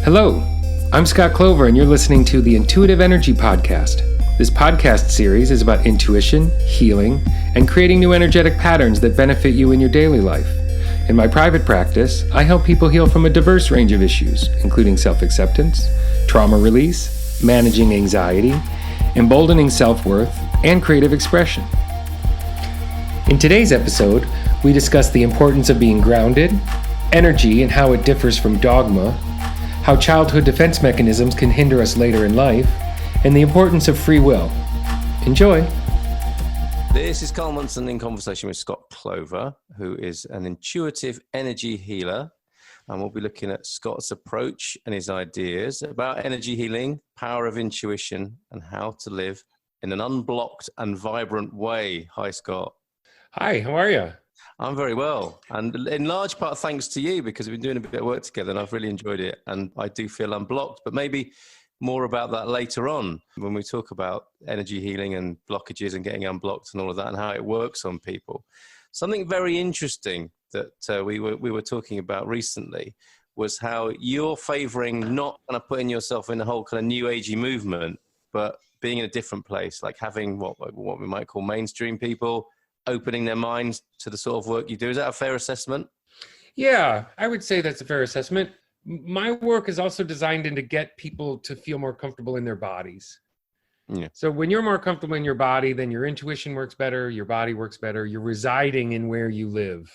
Hello, I'm Scott Clover, and you're listening to the Intuitive Energy Podcast. This podcast series is about intuition, healing, and creating new energetic patterns that benefit you in your daily life. In my private practice, I help people heal from a diverse range of issues, including self-acceptance, trauma release, managing anxiety, emboldening self-worth, and creative expression. In today's episode, we discuss the importance of being grounded, energy and how it differs from dogma, how childhood defense mechanisms can hinder us later in life, and the importance of free will. Enjoy. This is Carl Munson in conversation with Scott Clover, who is an intuitive energy healer. And we'll be looking at Scott's approach and his ideas about energy healing, power of intuition, and how to live in an unblocked and vibrant way. Hi, Scott. Hi, how are you? I'm very well. And in large part, thanks to you, because we've been doing a bit of work together and I've really enjoyed it. And I do feel unblocked, but maybe more about that later on when we talk about energy healing and blockages and getting unblocked and all of that and how it works on people. Something very interesting that we were talking about recently was how you're favoring not kind of putting yourself in the whole kind of new agey movement, but being in a different place, like having what we might call mainstream people opening their minds to the sort of work you do. Is that a fair assessment? Yeah, I would say that's a fair assessment. My work is also designed to get people to feel more comfortable in their bodies. Yeah. So when you're more comfortable in your body, then your intuition works better, your body works better, you're residing in where you live,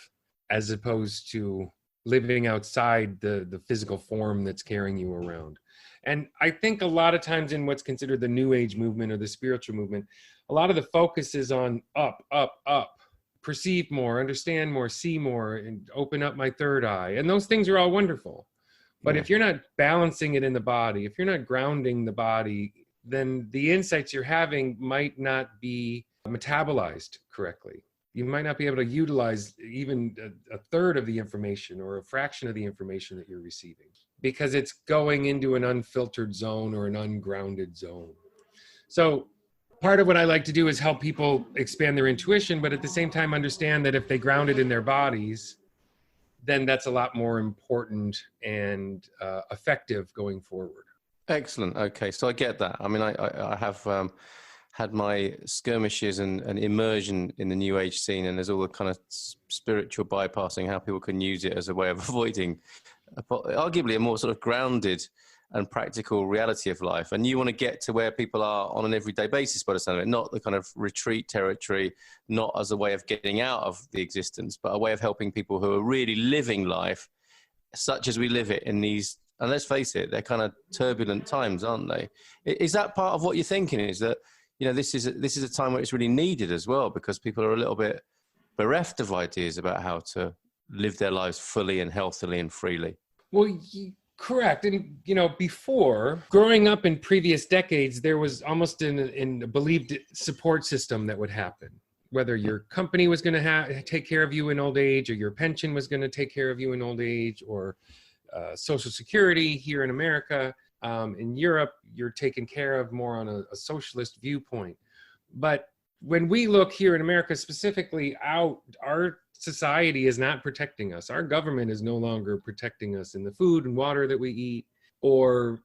as opposed to living outside the physical form that's carrying you around. And I think a lot of times in what's considered the New Age movement or the spiritual movement, a lot of the focus is on up, perceive more, understand more, see more, and open up my third eye. And those things are all wonderful. But if you're not balancing it in the body, if you're not grounding the body, then the insights you're having might not be metabolized correctly. You might not be able to utilize even a third of the information or a fraction of the information that you're receiving because it's going into an unfiltered zone or an ungrounded zone. So part of what I like to do is help people expand their intuition, but at the same time understand that if they ground it in their bodies, then that's a lot more important and effective going forward. Excellent. Okay, so I get that. I mean, I have had my skirmishes and immersion in the New Age scene, and there's all the kind of spiritual bypassing, how people can use it as a way of avoiding arguably a more sort of grounded and practical reality of life. And you want to get to where people are on an everyday basis, by the sound of it, not the kind of retreat territory, not as a way of getting out of the existence, but a way of helping people who are really living life such as we live it in these, and let's face it, they're kind of turbulent times, aren't they? Is that part of what you're thinking, is that, you know, this is a time where it's really needed as well, because people are a little bit bereft of ideas about how to live their lives fully and healthily and freely? Well, correct. And, you know, before, growing up in previous decades, there was almost a believed support system that would happen. Whether your company was going to take care of you in old age, or your pension was going to take care of you in old age, or Social Security here in America. In Europe, you're taken care of more on a socialist viewpoint. But when we look here in America specifically, our society is not protecting us. Our government is no longer protecting us in the food and water that we eat, or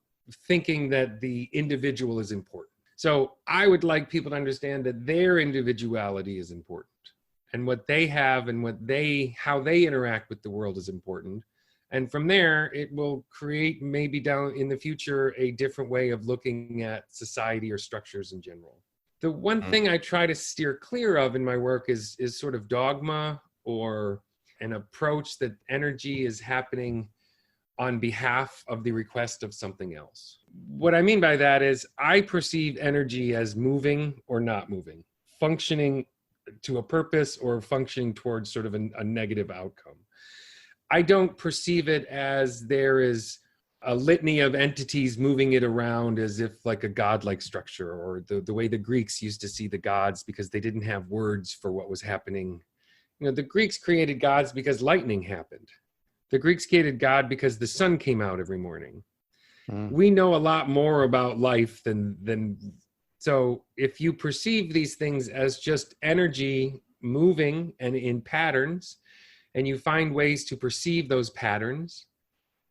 thinking that the individual is important. So I would like people to understand that their individuality is important, and what they have and how they interact with the world is important. And from there, it will create maybe down in the future a different way of looking at society or structures in general. The one thing I try to steer clear of in my work is sort of dogma, or an approach that energy is happening on behalf of the request of something else. What I mean by that is I perceive energy as moving or not moving, functioning to a purpose or functioning towards sort of a negative outcome. I don't perceive it as there is a litany of entities moving it around as if like a godlike structure, or the way the Greeks used to see the gods, because they didn't have words for what was happening. You know, the Greeks created gods because lightning happened. The Greeks created God because the sun came out every morning. We know a lot more about life than so if you perceive these things as just energy moving and in patterns, and you find ways to perceive those patterns,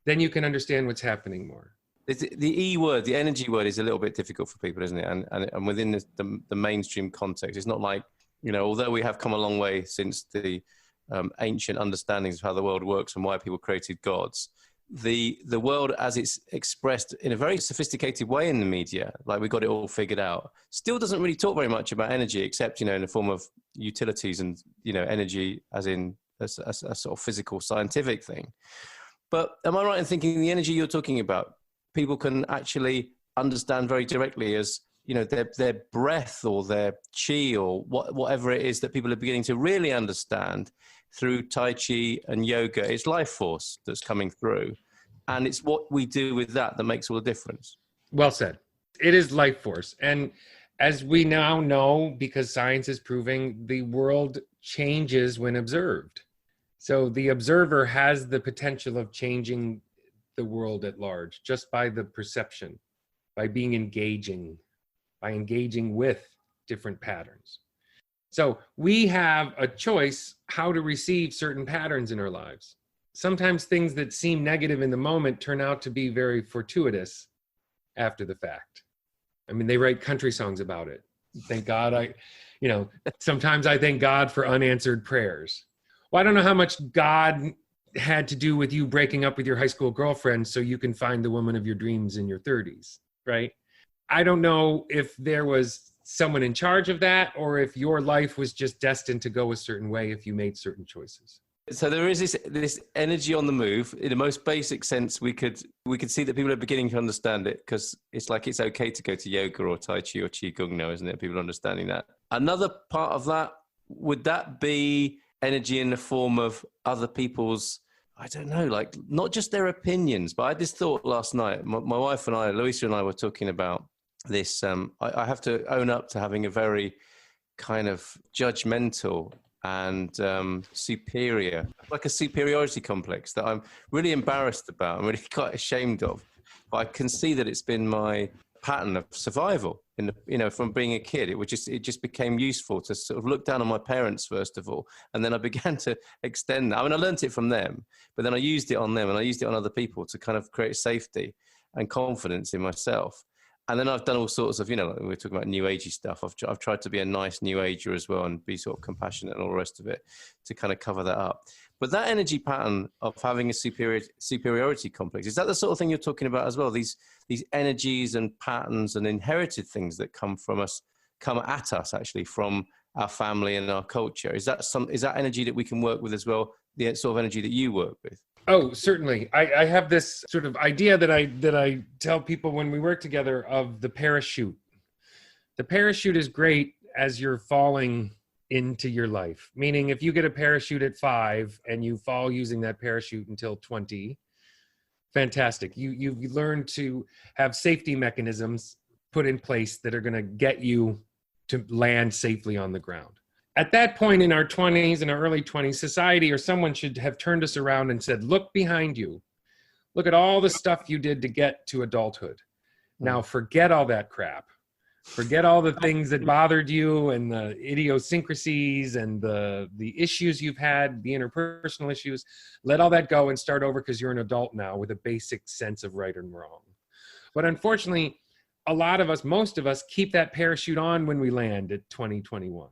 then you can understand what's happening more. The E word, the energy word, is a little bit difficult for people, isn't it? And within the mainstream context, it's not like, although we have come a long way since the ancient understandings of how the world works and why people created gods, the world as it's expressed in a very sophisticated way in the media, like we got it all figured out, still doesn't really talk very much about energy, except, in the form of utilities and, energy as in a sort of physical scientific thing. But am I right in thinking the energy you're talking about, people can actually understand very directly as, their breath or their chi or whatever it is that people are beginning to really understand through Tai Chi and yoga? It's life force that's coming through. And it's what we do with that makes all the difference. Well said. It is life force. And as we now know, because science is proving, the world changes when observed. So the observer has the potential of changing the world at large just by the perception, by engaging with different patterns. So we have a choice how to receive certain patterns in our lives. Sometimes things that seem negative in the moment turn out to be very fortuitous after the fact. I mean, they write country songs about it. Thank God sometimes I thank God for unanswered prayers. Well, I don't know how much God had to do with you breaking up with your high school girlfriend so you can find the woman of your dreams in your 30s, right? I don't know if there was someone in charge of that or if your life was just destined to go a certain way if you made certain choices. So there is this energy on the move. In the most basic sense, we could see that people are beginning to understand it, because it's like it's okay to go to yoga or Tai Chi or Qigong now, isn't it? People are understanding that. Another part of that, would that be energy in the form of other people's, I don't know, like not just their opinions, but I had this thought last night. My wife and I, Louisa and I, were talking about this. I have to own up to having a very kind of judgmental and superior, like a superiority complex that I'm really embarrassed about. I'm really quite ashamed of. But I can see that it's been my pattern of survival from being a kid. It just became useful to sort of look down on my parents first of all, and then I began to extend that. I mean, I learned it from them, but then I used it on them and I used it on other people to kind of create safety and confidence in myself. And then I've done all sorts of, like we were talking about new agey stuff. I've tried to be a nice new ager as well and be sort of compassionate and all the rest of it to kind of cover that up. But that energy pattern of having a superiority complex, is that the sort of thing you're talking about as well? These energies and patterns and inherited things that come at us actually from our family and our culture. Is that energy that we can work with as well? The sort of energy that you work with? Oh, certainly. I have this sort of idea that I tell people when we work together of the parachute. The parachute is great as you're falling into your life. Meaning if you get a parachute at 5 and you fall using that parachute until 20, fantastic. You learn to have safety mechanisms put in place that are going to get you to land safely on the ground. At that point in our 20s and our early 20s, society or someone should have turned us around and said, look behind you. Look at all the stuff you did to get to adulthood. Now forget all that crap. Forget all the things that bothered you and the idiosyncrasies and the issues you've had, the interpersonal issues. Let all that go and start over, because you're an adult now with a basic sense of right and wrong. But unfortunately, a lot of us, most of us, keep that parachute on when we land at 2021.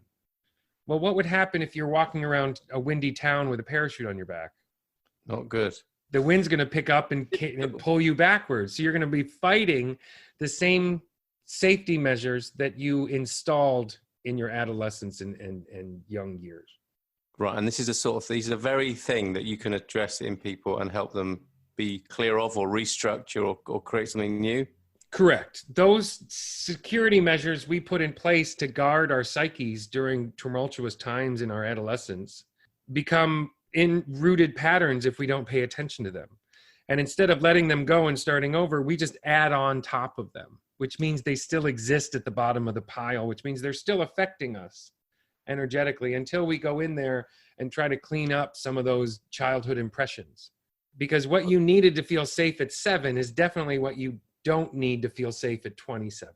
Well, what would happen if you're walking around a windy town with a parachute on your back? Not good. The wind's going to pick up and pull you backwards. So you're going to be fighting the same safety measures that you installed in your adolescence and young years. Right. And these are the very thing that you can address in people and help them be clear of or restructure or create something new. Correct. Those security measures we put in place to guard our psyches during tumultuous times in our adolescence become rooted patterns if we don't pay attention to them. And instead of letting them go and starting over, we just add on top of them, which means they still exist at the bottom of the pile, which means they're still affecting us energetically until we go in there and try to clean up some of those childhood impressions. Because what you needed to feel safe at 7 is definitely what you don't need to feel safe at 27.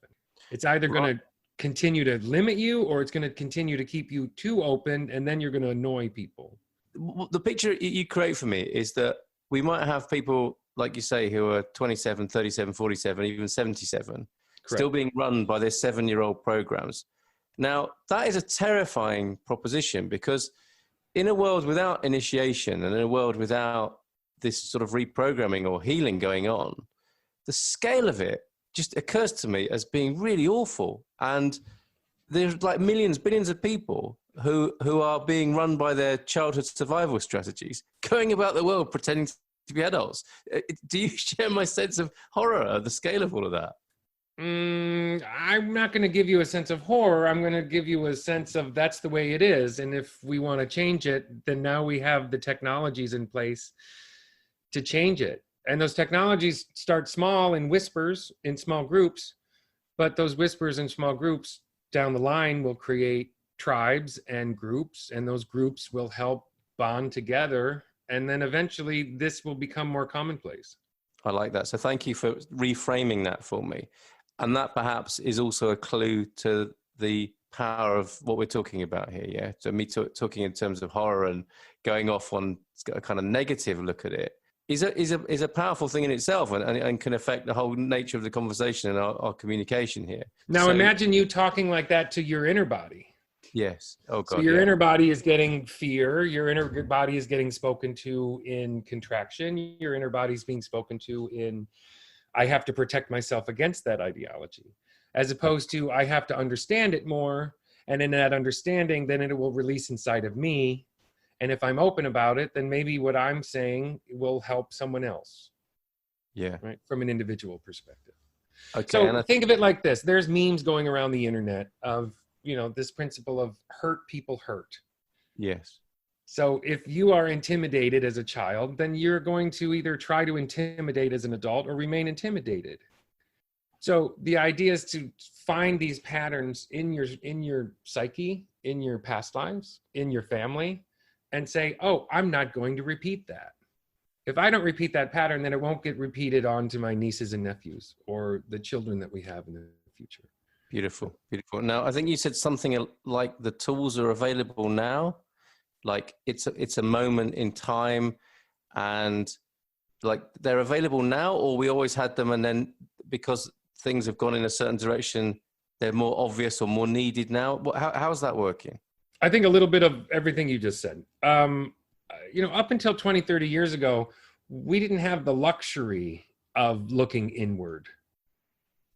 It's either going to continue to limit you or it's going to continue to keep you too open, and then you're going to annoy people. The picture you create for me is that we might have people like you say, who are 27, 37, 47, even 77, Correct. Still being run by their 7-year-old programs. Now, that is a terrifying proposition, because in a world without initiation and in a world without this sort of reprogramming or healing going on, the scale of it just occurs to me as being really awful. And there's like millions, billions of people who are being run by their childhood survival strategies, going about the world pretending to be adults. Do you share my sense of horror of the scale of all of that? I'm not going to give you a sense of horror. I'm going to give you a sense of that's the way it is. And if we want to change it, then now we have the technologies in place to change it. And those technologies start small in whispers, in small groups, but those whispers in small groups down the line will create tribes and groups, and those groups will help bond together. And then eventually this will become more commonplace. I like that. So thank you for reframing that for me. And that perhaps is also a clue to the power of what we're talking about here. Yeah. So me talking in terms of horror and going off on a kind of negative look at it is a powerful thing in itself, and can affect the whole nature of the conversation and our communication here. Now, imagine you talking like that to your inner body. Yes. Oh God. So your inner body is getting fear. Your inner body is getting spoken to in contraction. Your inner body is being spoken to in, I have to protect myself against that ideology, as opposed to I have to understand it more. And in that understanding, then it will release inside of me. And if I'm open about it, then maybe what I'm saying will help someone else. Yeah. Right. From an individual perspective. Okay. So think of it like this. There's memes going around the internet of, this principle of hurt people hurt. Yes. So if you are intimidated as a child, then you're going to either try to intimidate as an adult or remain intimidated. So the idea is to find these patterns in your psyche, in your past lives, in your family, and say, oh, I'm not going to repeat that. If I don't repeat that pattern, then it won't get repeated on to my nieces and nephews or the children that we have in the future. Beautiful, beautiful. Now, I think you said something like the tools are available now, like it's a moment in time, and like they're available now, or we always had them, and then because things have gone in a certain direction, they're more obvious or more needed now. How's that working? I think a little bit of everything you just said. Up until 20, 30 years ago, we didn't have the luxury of looking inward.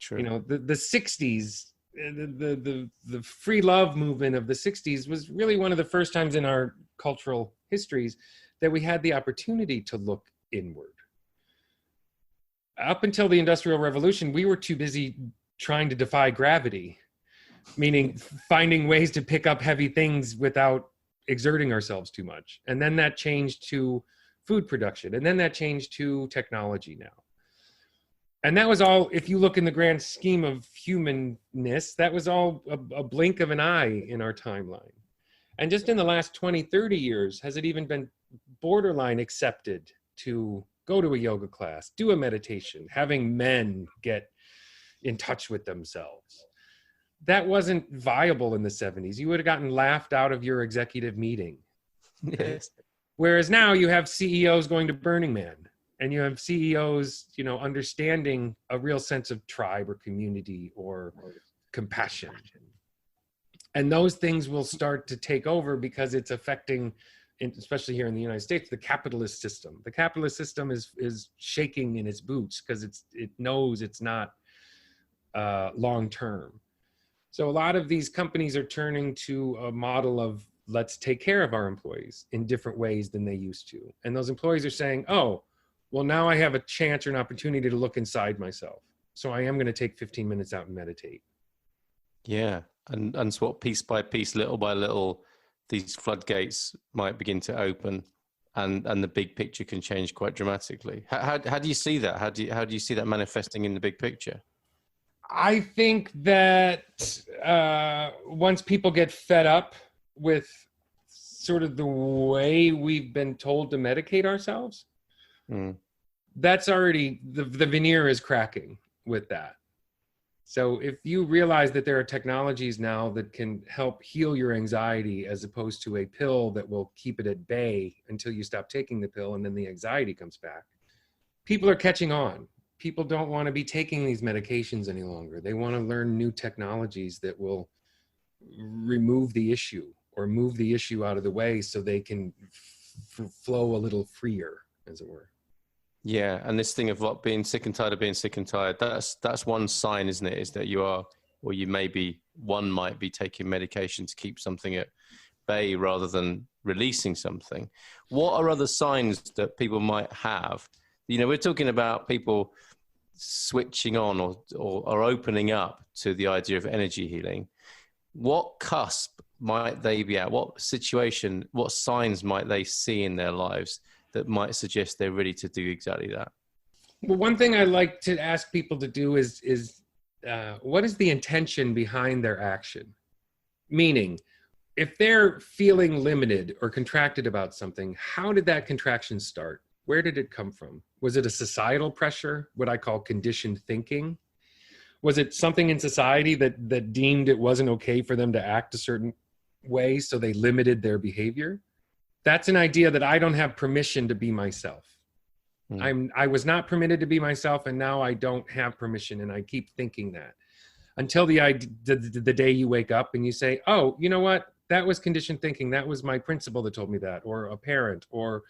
True. The 60s, the free love movement of the 60s was really one of the first times in our cultural histories that we had the opportunity to look inward. Up until the Industrial Revolution, we were too busy trying to defy gravity, meaning finding ways to pick up heavy things without exerting ourselves too much. And then that changed to food production. And then that changed to technology now. And that was all, if you look in the grand scheme of humanness, that was all a blink of an eye in our timeline. And just in the last 20, 30 years, has it even been borderline accepted to go to a yoga class, do a meditation, having men get in touch with themselves? That wasn't viable in the 70s. You would have gotten laughed out of your executive meeting. Yes. Whereas now you have CEOs going to Burning Man, and you have CEOs, understanding a real sense of tribe or community or compassion. And those things will start to take over because it's affecting, especially here in the United States, the capitalist system. The capitalist system is shaking in its boots because it knows it's not long-term. So a lot of these companies are turning to a model of let's take care of our employees in different ways than they used to. And those employees are saying, oh, well, now I have a chance or an opportunity to look inside myself. So I am going to take 15 minutes out and meditate. Yeah. And so what, piece by piece, little by little, these floodgates might begin to open, and the big picture can change quite dramatically. How do you see that? How do you see that manifesting in the big picture? I think that once people get fed up with sort of the way we've been told to medicate ourselves, that's already, the veneer is cracking with that. So if you realize that there are technologies now that can help heal your anxiety as opposed to a pill that will keep it at bay until you stop taking the pill and then the anxiety comes back, people are catching on. People don't want to be taking these medications any longer. They want to learn new technologies that will remove the issue or move the issue out of the way so they can flow a little freer, as it were. Yeah, and this thing of what being sick and tired of being sick and tired, that's one sign, isn't it? Is that you are, or you may be, one might be taking medication to keep something at bay rather than releasing something. What are other signs that people might have? You know, we're talking about people switching on or opening up to the idea of energy healing. What cusp might they be at? What situation, what signs might they see in their lives that might suggest they're ready to do exactly that? Well, one thing I like to ask people to do is what is the intention behind their action? Meaning, if they're feeling limited or contracted about something, how did that contraction start? Where did it come from? Was it a societal pressure, what I call conditioned thinking? Was it something in society that deemed it wasn't okay for them to act a certain way, so they limited their behavior? That's an idea that I don't have permission to be myself. I was not permitted to be myself, and now I don't have permission, and I keep thinking that. Until the day you wake up and you say, oh, you know what? That was conditioned thinking. That was my principal that told me that, or a parent, or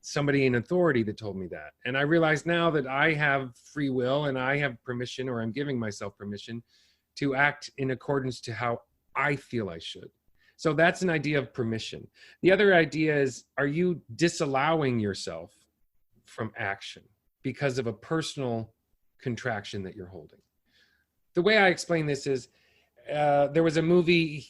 somebody in authority that told me that. And I realize now that I have free will and I have permission, or I'm giving myself permission to act in accordance to how I feel I should. So that's an idea of permission. The other idea is, are you disallowing yourself from action because of a personal contraction that you're holding? The way I explain this is, there was a movie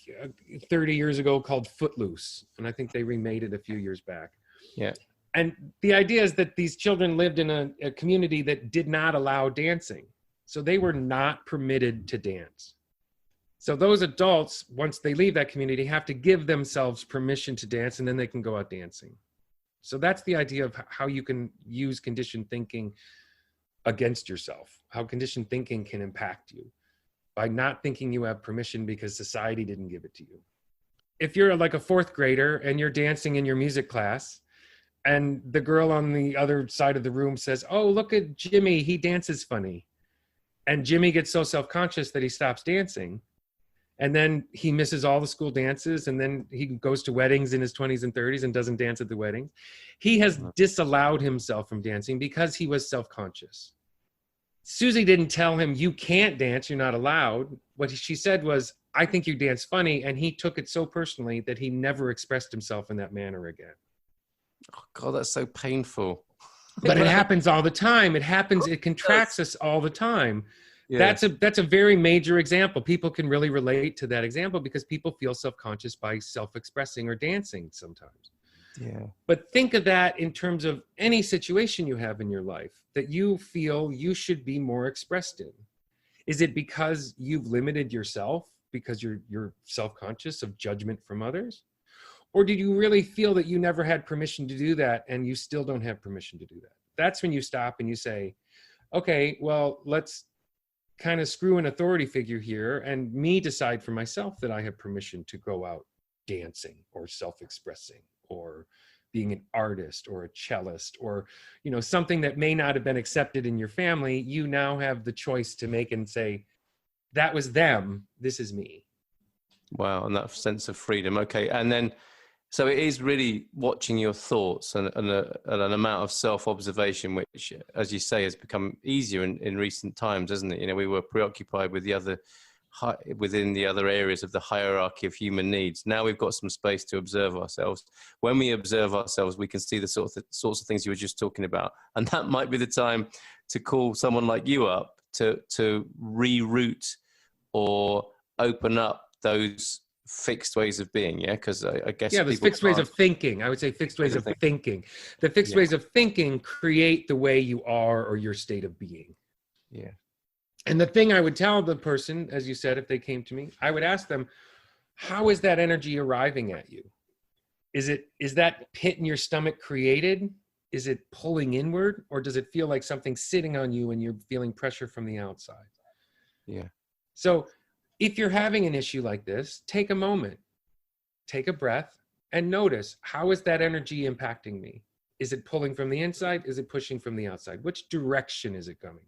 30 years ago called Footloose, and I think they remade it a few years back. Yeah. And the idea is that these children lived in a community that did not allow dancing. So they were not permitted to dance. So those adults, once they leave that community, have to give themselves permission to dance, and then they can go out dancing. So that's the idea of how you can use conditioned thinking against yourself, how conditioned thinking can impact you by not thinking you have permission because society didn't give it to you. If you're like a fourth grader and you're dancing in your music class, and the girl on the other side of the room says, oh, look at Jimmy, he dances funny. And Jimmy gets so self-conscious that he stops dancing. And then he misses all the school dances, and then he goes to weddings in his 20s and 30s and doesn't dance at the weddings. He has disallowed himself from dancing because he was self-conscious. Susie didn't tell him, you can't dance, you're not allowed. What she said was, I think you dance funny, and he took it so personally that he never expressed himself in that manner again. Oh God, that's so painful. But it happens all the time. It happens, it contracts us all the time. Yeah. That's a very major example. People can really relate to that example because people feel self-conscious by self-expressing or dancing sometimes. Yeah. But think of that in terms of any situation you have in your life that you feel you should be more expressed in. Is it because you've limited yourself because you're self-conscious of judgment from others? Or did you really feel that you never had permission to do that and you still don't have permission to do that? That's when you stop and you say, okay, well, let's kind of screw an authority figure here and me decide for myself that I have permission to go out dancing or self-expressing or being an artist or a cellist or, you know, something that may not have been accepted in your family. You now have the choice to make and say, that was them, this is me. Wow. And that sense of freedom. Okay. And then, so it is really watching your thoughts and an amount of self-observation, which, as you say, has become easier in recent times, hasn't it? You know, we were preoccupied with within the other areas of the hierarchy of human needs. Now we've got some space to observe ourselves. When we observe ourselves, we can see the sorts of things you were just talking about. And that might be the time to call someone like you up to reroute or open up those fixed ways of being, yeah? Because I guess there's fixed ways of thinking. I would say fixed ways of thinking. The fixed ways of thinking create the way you are or your state of being. Yeah. And the thing I would tell the person, as you said, if they came to me, I would ask them, how is that energy arriving at you? Is that pit in your stomach created? Is it pulling inward? Or does it feel like something's sitting on you and you're feeling pressure from the outside? Yeah. So if you're having an issue like this, take a moment, take a breath, and notice, how is that energy impacting me? Is it pulling from the inside? Is it pushing from the outside? Which direction is it going?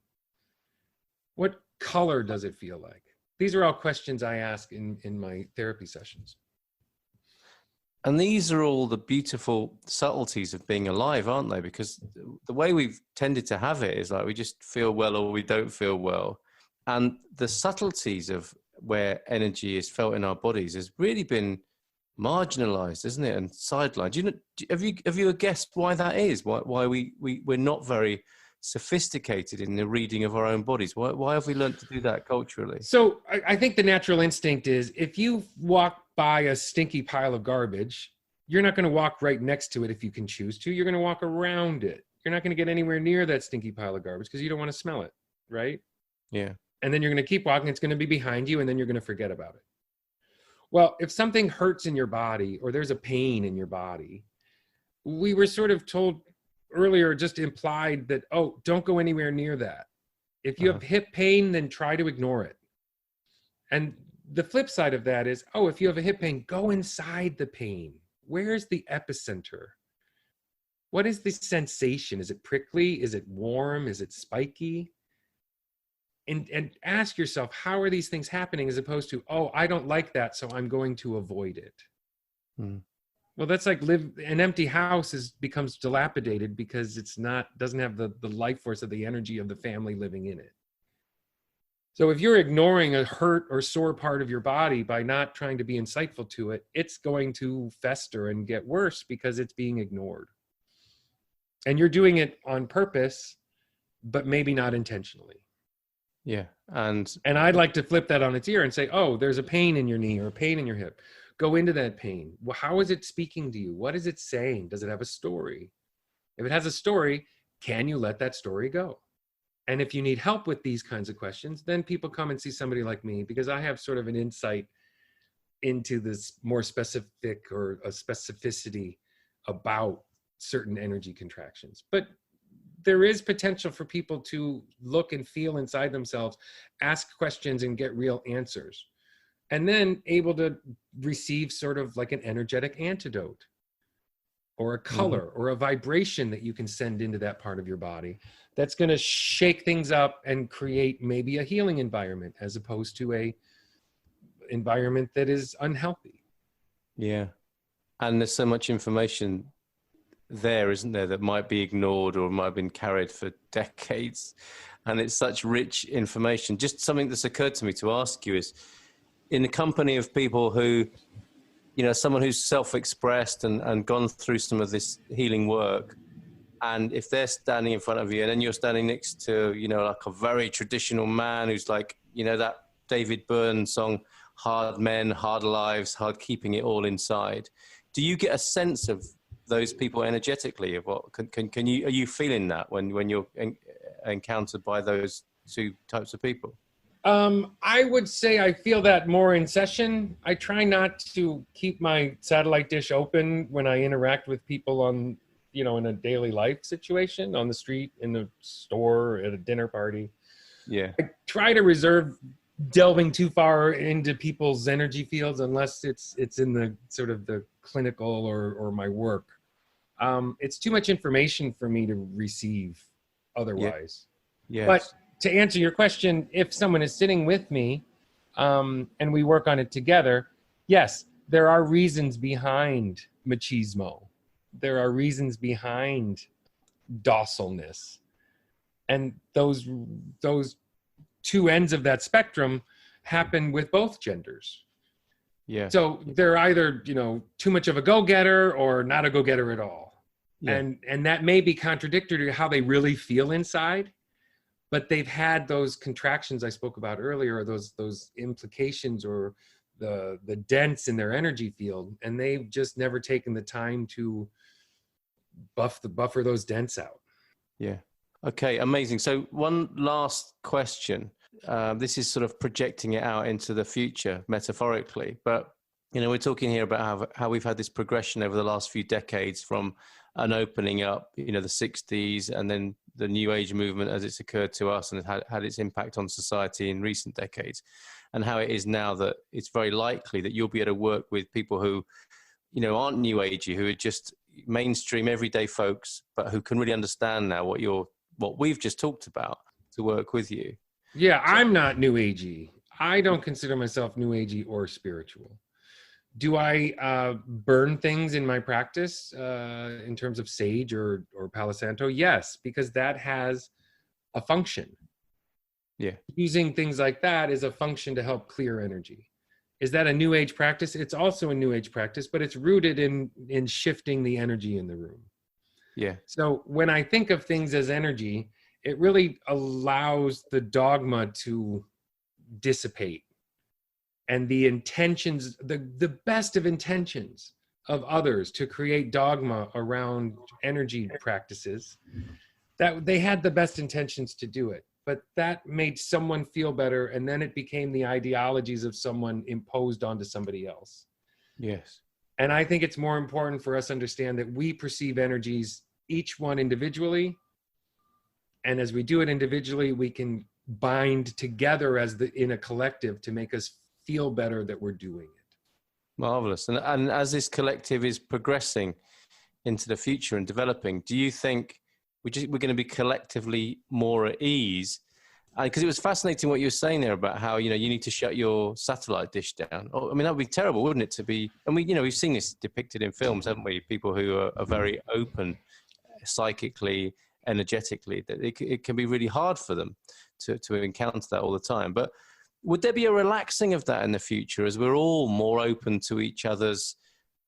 What color does it feel like? These are all questions I ask in my therapy sessions. And these are all the beautiful subtleties of being alive, aren't they? Because the way we've tended to have it is like we just feel well or we don't feel well. And the subtleties of where energy is felt in our bodies has really been marginalized, isn't it? And sidelined. Have you guessed why that is? Why we're not very sophisticated in the reading of our own bodies? Why have we learned to do that culturally? So I think the natural instinct is if you walk by a stinky pile of garbage, you're not going to walk right next to it if you can choose to. You're going to walk around it. You're not going to get anywhere near that stinky pile of garbage because you don't want to smell it, right? Yeah. And then you're going to keep walking. It's going to be behind you, and then you're going to forget about it. Well, if something hurts in your body or there's a pain in your body, we were sort of told earlier, just implied that, oh, don't go anywhere near that. If you have hip pain, then try to ignore it. And the flip side of that is, oh, if you have a hip pain, go inside the pain. Where's the epicenter? What is the sensation? Is it prickly? Is it warm? Is it spiky? And ask yourself, how are these things happening, as opposed to, oh, I don't like that, so I'm going to avoid it. Well, that's like an empty house becomes dilapidated because doesn't have the life force of the energy of the family living in it. So if you're ignoring a hurt or sore part of your body by not trying to be insightful to it, it's going to fester and get worse because it's being ignored. And you're doing it on purpose, but maybe not intentionally. Yeah. And I'd like to flip that on its ear and say, oh, there's a pain in your knee or a pain in your hip. Go into that pain. Well, how is it speaking to you? What is it saying? Does it have a story? If it has a story, can you let that story go? And if you need help with these kinds of questions, then people come and see somebody like me, because I have sort of an insight into this more specific or a specificity about certain energy contractions. But there is potential for people to look and feel inside themselves, ask questions and get real answers, and then able to receive sort of like an energetic antidote or a color or a vibration that you can send into that part of your body that's going to shake things up and create maybe a healing environment, as opposed to a environment that is unhealthy. Yeah. And there's so much information there, isn't there, that might be ignored or might have been carried for decades. And it's such rich information. Just something that's occurred to me to ask you is, in the company of people who, you know, someone who's self-expressed and gone through some of this healing work, and if they're standing in front of you and then you're standing next to, you know, like a very traditional man who's like, you know, that David Byrne song, hard men, hard lives, hard keeping it all inside. Do you get a sense of those people energetically? Of what can you, are you feeling that when you're encountered by those two types of people? I would say I feel that more in session. I try not to keep my satellite dish open when I interact with people on, you know, in a daily life situation, on the street, in the store, at a dinner party. Yeah. I try to reserve delving too far into people's energy fields, unless it's in the sort of the clinical or my work. It's too much information for me to receive otherwise. Yeah. Yes. But to answer your question, if someone is sitting with me and we work on it together, yes, there are reasons behind machismo. There are reasons behind docileness. And those two ends of that spectrum happen with both genders. Yeah. So they're either, you know, too much of a go-getter or not a go-getter at all. Yeah. And that may be contradictory to how they really feel inside, but they've had those contractions I spoke about earlier, or those implications or the dents in their energy field, and they've just never taken the time to buffer those dents out. Yeah. Okay, amazing. So one last question. This is sort of projecting it out into the future, metaphorically. But, you know, we're talking here about how we've had this progression over the last few decades from an opening up, you know, the 60s, and then the New Age movement as it's occurred to us and had its impact on society in recent decades, and how it is now that it's very likely that you'll be able to work with people who, you know, aren't New Agey, who are just mainstream everyday folks, but who can really understand now what we've just talked about to work with you. Yeah, I'm not New Agey. I don't consider myself New Agey or spiritual. Do I burn things in my practice in terms of sage or Palo Santo? Yes, because that has a function. Yeah. Using things like that is a function to help clear energy. Is that a New Age practice? It's also a New Age practice, but it's rooted in shifting the energy in the room. Yeah. So when I think of things as energy, it really allows the dogma to dissipate, and the intentions, the best of intentions of others to create dogma around energy practices, that they had the best intentions to do it, but that made someone feel better, and then it became the ideologies of someone imposed onto somebody else. Yes. And I think it's more important for us to understand that we perceive energies, each one individually, and as we do it individually, we can bind together in a collective to make us feel better that we're doing it. Marvelous. And as this collective is progressing into the future and developing, do you think we're going to be collectively more at ease? Because it was fascinating what you were saying there about how, you need to shut your satellite dish down. Oh, I mean, that would be terrible, wouldn't it, to be, and we've seen this depicted in films, haven't we? People who are very open psychically, energetically, that it can be really hard for them to encounter that all the time. But would there be a relaxing of that in the future as we're all more open to each other's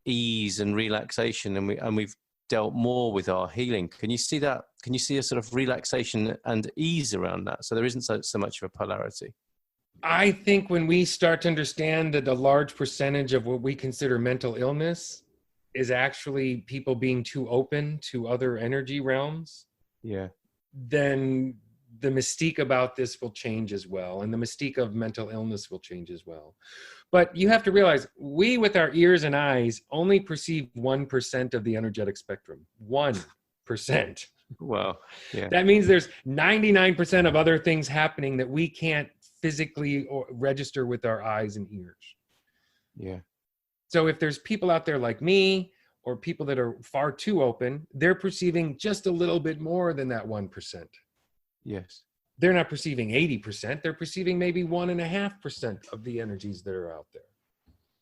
ease and relaxation, and we've dealt more with our healing? Can you see that? Can you see a sort of relaxation and ease around that, so there isn't so much of a polarity? I think when we start to understand that a large percentage of what we consider mental illness is actually people being too open to other energy realms, yeah, then the mystique about this will change as well. And the mystique of mental illness will change as well. But you have to realize, we with our ears and eyes only perceive 1% of the energetic spectrum. 1%. Well, yeah. That means there's 99% of other things happening that we can't physically register with our eyes and ears. Yeah. So if there's people out there like me, or people that are far too open, they're perceiving just a little bit more than that 1%. Yes. They're not perceiving 80%. They're perceiving maybe 1.5% of the energies that are out there.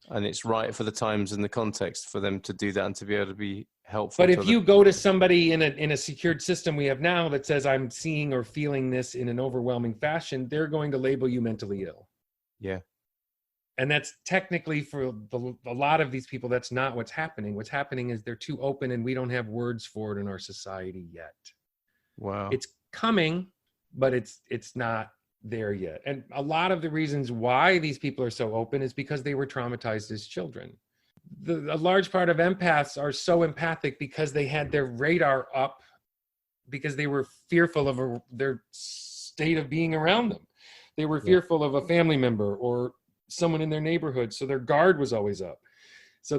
And it's right for the times and the context for them to do that and to be able to be helpful. But if you go to somebody in a secured system we have now that says, I'm seeing or feeling this in an overwhelming fashion, they're going to label you mentally ill. Yeah. And that's technically, for a lot of these people, that's not what's happening. What's happening is they're too open, and we don't have words for it in our society yet. Wow. It's coming, but it's not there yet. And a lot of the reasons why these people are so open is because they were traumatized as children. A large part of empaths are so empathic because they had their radar up, because they were fearful of their state of being around them. They were fearful of a family member or someone in their neighborhood, so their guard was always up. So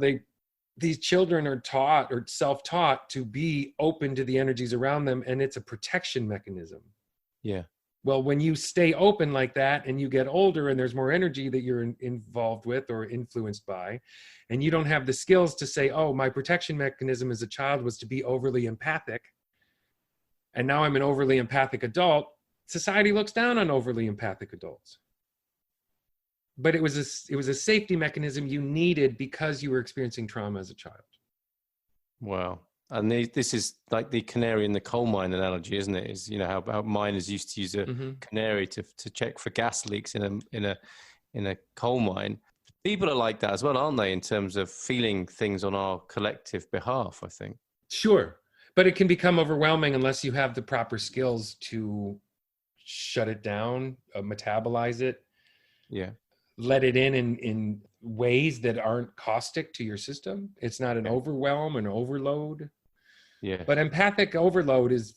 these children are taught or self-taught to be open to the energies around them, and it's a protection mechanism. Yeah. Well, when you stay open like that and you get older and there's more energy that you're involved with or influenced by, and you don't have the skills to say, oh, my protection mechanism as a child was to be overly empathic, and now I'm an overly empathic adult, society looks down on overly empathic adults. But it was a safety mechanism you needed because you were experiencing trauma as a child. Wow. And this is like the canary in the coal mine analogy, isn't it? Is, how miners used to use a canary to check for gas leaks in a coal mine. People are like that as well, aren't they, in terms of feeling things on our collective behalf, I think. Sure. But it can become overwhelming unless you have the proper skills to shut it down, metabolize it. Yeah. Let it in ways that aren't caustic to your system. It's not an overwhelm, an overload. Yeah. But empathic overload is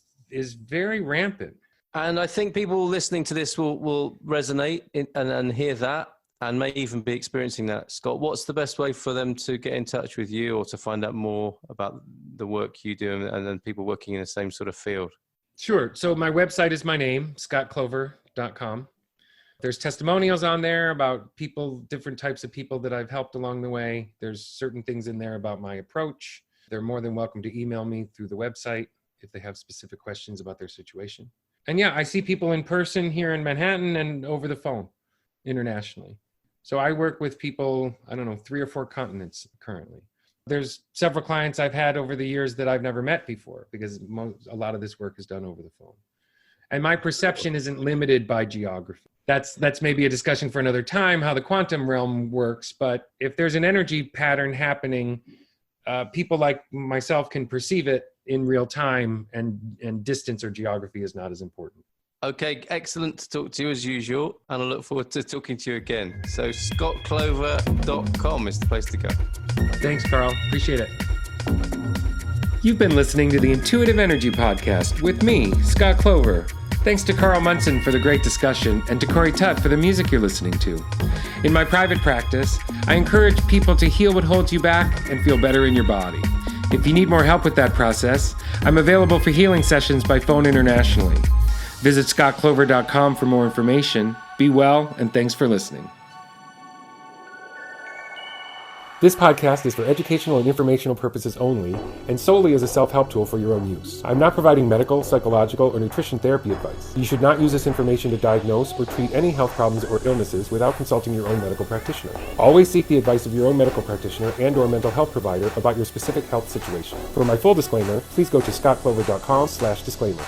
very rampant. And I think people listening to this will resonate and hear that, and may even be experiencing that. Scott, what's the best way for them to get in touch with you or to find out more about the work you do and then people working in the same sort of field? Sure. So my website is my name, scottclover.com. There's testimonials on there about people, different types of people that I've helped along the way. There's certain things in there about my approach. they're more than welcome to email me through the website if they have specific questions about their situation. And yeah, I see people in person here in Manhattan and over the phone internationally. So I work with people, 3 or 4 continents currently. There's several clients I've had over the years that I've never met before because a lot of this work is done over the phone. And my perception isn't limited by geography. That's maybe a discussion for another time, how the quantum realm works. But if there's an energy pattern happening, people like myself can perceive it in real time, and distance or geography is not as important. Okay, excellent to talk to you as usual, and I look forward to talking to you again. So scottclover.com is the place to go. Thanks, Carl. Appreciate it. You've been listening to the Intuitive Energy Podcast with me, Scott Clover. Thanks to Carl Munson for the great discussion and to Corey Tutt for the music you're listening to. In my private practice, I encourage people to heal what holds you back and feel better in your body. If you need more help with that process, I'm available for healing sessions by phone internationally. Visit scottclover.com for more information. Be well, and thanks for listening. This podcast is for educational and informational purposes only, and solely as a self-help tool for your own use. I'm not providing medical, psychological, or nutrition therapy advice. You should not use this information to diagnose or treat any health problems or illnesses without consulting your own medical practitioner. Always seek the advice of your own medical practitioner and/or mental health provider about your specific health situation. For my full disclaimer, please go to scottclover.com/disclaimer.